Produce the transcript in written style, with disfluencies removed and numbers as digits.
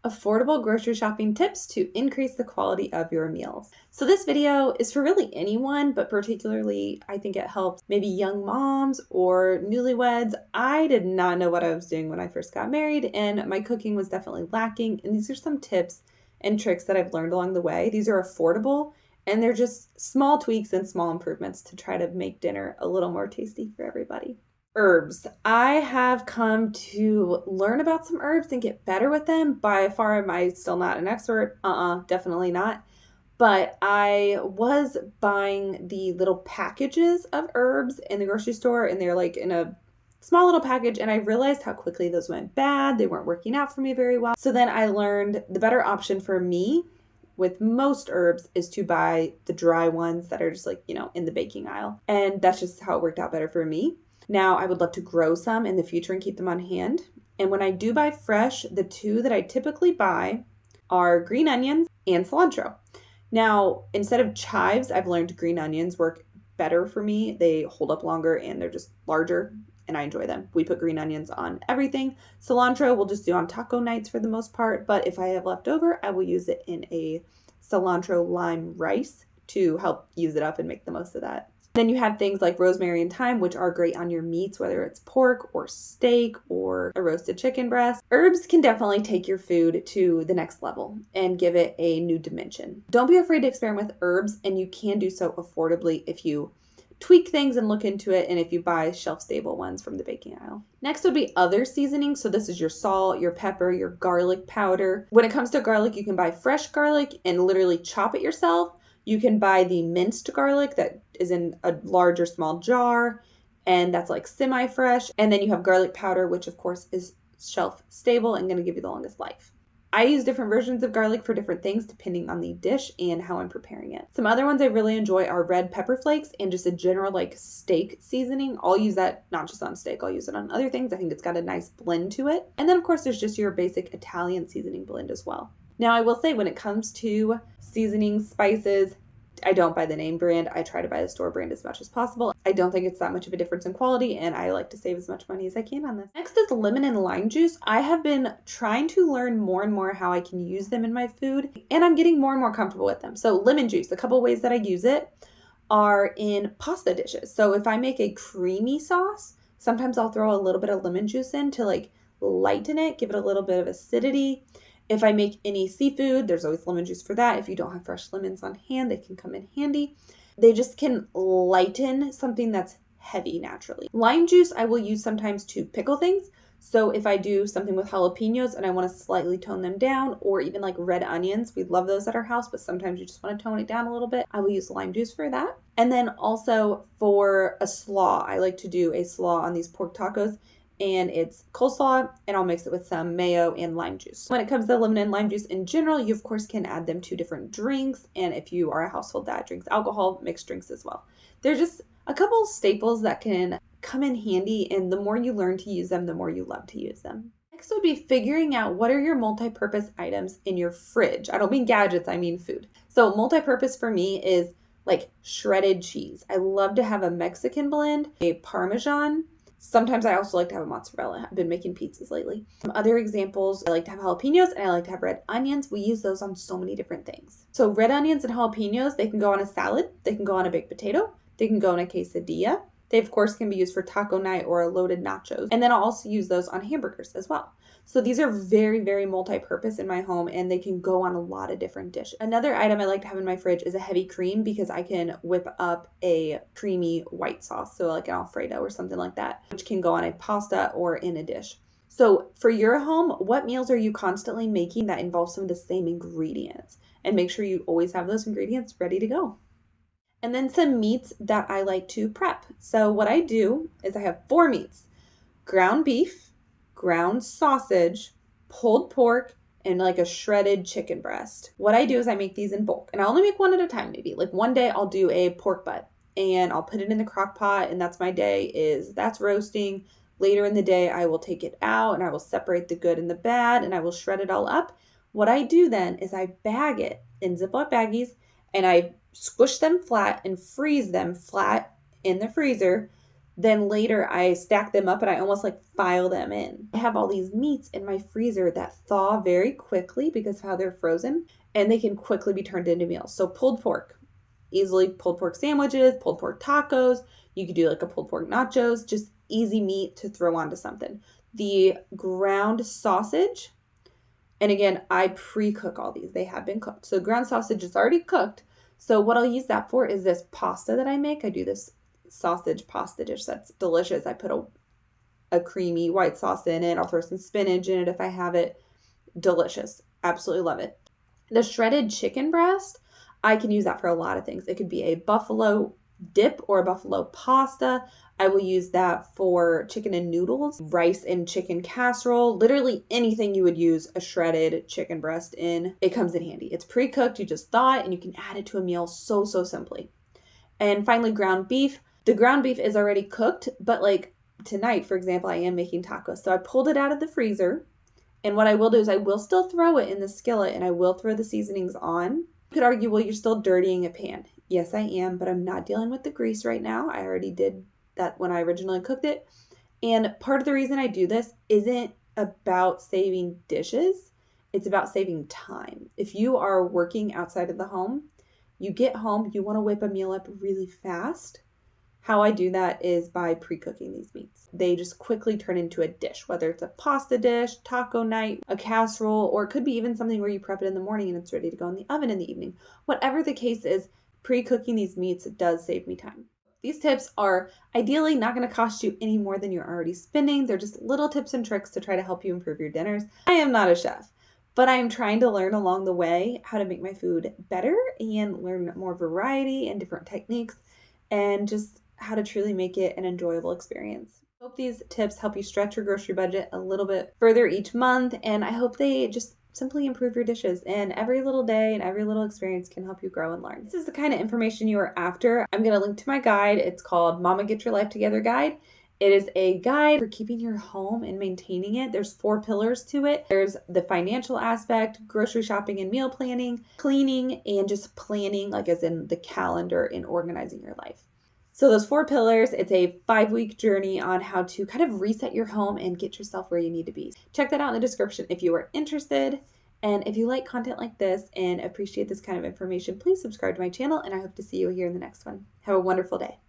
affordable grocery shopping tips to increase the quality of your meals. So this video is for really anyone, but particularly I think it helps maybe young moms or newlyweds. I did not know what I was doing when I first got married, and my cooking was definitely lacking. And these are some tips and tricks that I've learned along the way. These are affordable, and they're just small tweaks and small improvements to try to make dinner a little more tasty for everybody. Herbs. I have come to learn about some herbs and get better with them. By far, am I still not an expert? Definitely not. But I was buying the little packages of herbs in the grocery store, and they're like in a small little package, and I realized how quickly those went bad. They weren't working out for me very well. So then I learned the better option for me with most herbs is to buy the dry ones that are just like, in the baking aisle. And that's just how it worked out better for me. Now, I would love to grow some in the future and keep them on hand. And when I do buy fresh, the two that I typically buy are green onions and cilantro. Now, instead of chives, I've learned green onions work better for me. They hold up longer and they're just larger and I enjoy them. We put green onions on everything. Cilantro we'll just do on taco nights for the most part, but if I have leftover, I will use it in a cilantro lime rice to help use it up and make the most of that. Then you have things like rosemary and thyme, which are great on your meats, whether it's pork or steak or a roasted chicken breast. Herbs can definitely take your food to the next level and give it a new dimension. Don't be afraid to experiment with herbs, and you can do so affordably if you tweak things and look into it, and if you buy shelf-stable ones from the baking aisle. Next would be other seasonings. So this is your salt, your pepper, your garlic powder. When it comes to garlic, you can buy fresh garlic and literally chop it yourself. You can buy the minced garlic that is in a large or small jar, and that's like semi-fresh. And then you have garlic powder, which of course is shelf stable and going to give you the longest life. I use different versions of garlic for different things depending on the dish and how I'm preparing it. Some other ones I really enjoy are red pepper flakes and just a general like steak seasoning. I'll use that not just on steak, I'll use it on other things. I think it's got a nice blend to it. And then of course there's just your basic Italian seasoning blend as well. Now I will say when it comes to seasonings, spices, I don't buy the name brand. I try to buy the store brand as much as possible. I don't think it's that much of a difference in quality, and I like to save as much money as I can on this. Next is lemon and lime juice. I have been trying to learn more and more how I can use them in my food, and I'm getting more and more comfortable with them. So lemon juice, a couple ways that I use it are in pasta dishes. So if I make a creamy sauce, sometimes I'll throw a little bit of lemon juice in to like lighten it, give it a little bit of acidity. If I make any seafood, there's always lemon juice for that. If you don't have fresh lemons on hand, they can come in handy. They just can lighten something that's heavy naturally. Lime juice I will use sometimes to pickle things. So if I do something with jalapenos and I want to slightly tone them down, or even like red onions, we love those at our house, but sometimes you just want to tone it down a little bit, I will use lime juice for that. And then also for a slaw, I like to do a slaw on these pork tacos. And it's coleslaw, and I'll mix it with some mayo and lime juice. When it comes to lemon and lime juice in general, you of course can add them to different drinks, and if you are a household that drinks alcohol, mixed drinks as well. They're just a couple staples that can come in handy, and the more you learn to use them, the more you love to use them. Next would be figuring out what are your multi-purpose items in your fridge. I don't mean gadgets, I mean food. So multi-purpose for me is like shredded cheese. I love to have a Mexican blend, a Parmesan. Sometimes I also like to have a mozzarella. I've been making pizzas lately. Some other examples, I like to have jalapenos and I like to have red onions. We use those on so many different things. So red onions and jalapenos, they can go on a salad. They can go on a baked potato. They can go in a quesadilla. They, of course, can be used for taco night or loaded nachos. And then I'll also use those on hamburgers as well. So these are very, very multi-purpose in my home, and they can go on a lot of different dishes. Another item I like to have in my fridge is a heavy cream, because I can whip up a creamy white sauce, so like an Alfredo or something like that, which can go on a pasta or in a dish. So for your home, what meals are you constantly making that involve some of the same ingredients? And make sure you always have those ingredients ready to go. And then some meats that I like to prep. So what I do is I have 4 meats: ground beef, ground sausage, pulled pork, and like a shredded chicken breast. What I do is I make these in bulk, and I only make one at a time. Maybe like one day I'll do a pork butt and I'll put it in the crock pot, and that's my day, that's roasting. Later in the day, I will take it out and I will separate the good and the bad, and I will shred it all up. What I do then is I bag it in Ziploc baggies, and I squish them flat and freeze them flat in the freezer Then later I stack them up and I almost like file them in. I have all these meats in my freezer that thaw very quickly because of how they're frozen, and they can quickly be turned into meals. So pulled pork, easily pulled pork sandwiches, pulled pork tacos. You could do like a pulled pork nachos, just easy meat to throw onto something. The ground sausage, and again, I pre-cook all these. They have been cooked. So ground sausage is already cooked. So what I'll use that for is this pasta that I make. I do this sausage pasta dish that's delicious. I put a creamy white sauce in it. I'll throw some spinach in it if I have it. Delicious. Absolutely love it. The shredded chicken breast, I can use that for a lot of things. It could be a buffalo dip or a buffalo pasta. I will use that for chicken and noodles, rice and chicken casserole, literally anything you would use a shredded chicken breast in. It comes in handy. It's pre-cooked, you just thaw it, and you can add it to a meal so simply. And finally, ground beef. The ground beef is already cooked, but like tonight, for example, I am making tacos. So I pulled it out of the freezer, and what I will do is I will still throw it in the skillet and I will throw the seasonings on. You could argue, well, you're still dirtying a pan. Yes, I am, but I'm not dealing with the grease right now. I already did that when I originally cooked it. And part of the reason I do this isn't about saving dishes. It's about saving time. If you are working outside of the home, you get home, you want to whip a meal up really fast. How I do that is by pre-cooking these meats. They just quickly turn into a dish, whether it's a pasta dish, taco night, a casserole, or it could be even something where you prep it in the morning and it's ready to go in the oven in the evening. Whatever the case is, pre-cooking these meats does save me time. These tips are ideally not going to cost you any more than you're already spending. They're just little tips and tricks to try to help you improve your dinners. I am not a chef, but I am trying to learn along the way how to make my food better and learn more variety and different techniques and just how to truly make it an enjoyable experience. I hope these tips help you stretch your grocery budget a little bit further each month, and I hope they just simply improve your dishes, and every little day and every little experience can help you grow and learn. This is the kind of information you are after. I'm going to link to my guide. It's called Mama Get Your Life Together Guide. It is a guide for keeping your home and maintaining it. There's 4 pillars to it. There's the financial aspect, grocery shopping and meal planning, cleaning, and just planning, like as in the calendar and organizing your life. So those 4 pillars, it's a 5-week journey on how to kind of reset your home and get yourself where you need to be. Check that out in the description if you are interested. And if you like content like this and appreciate this kind of information, please subscribe to my channel, and I hope to see you here in the next one. Have a wonderful day.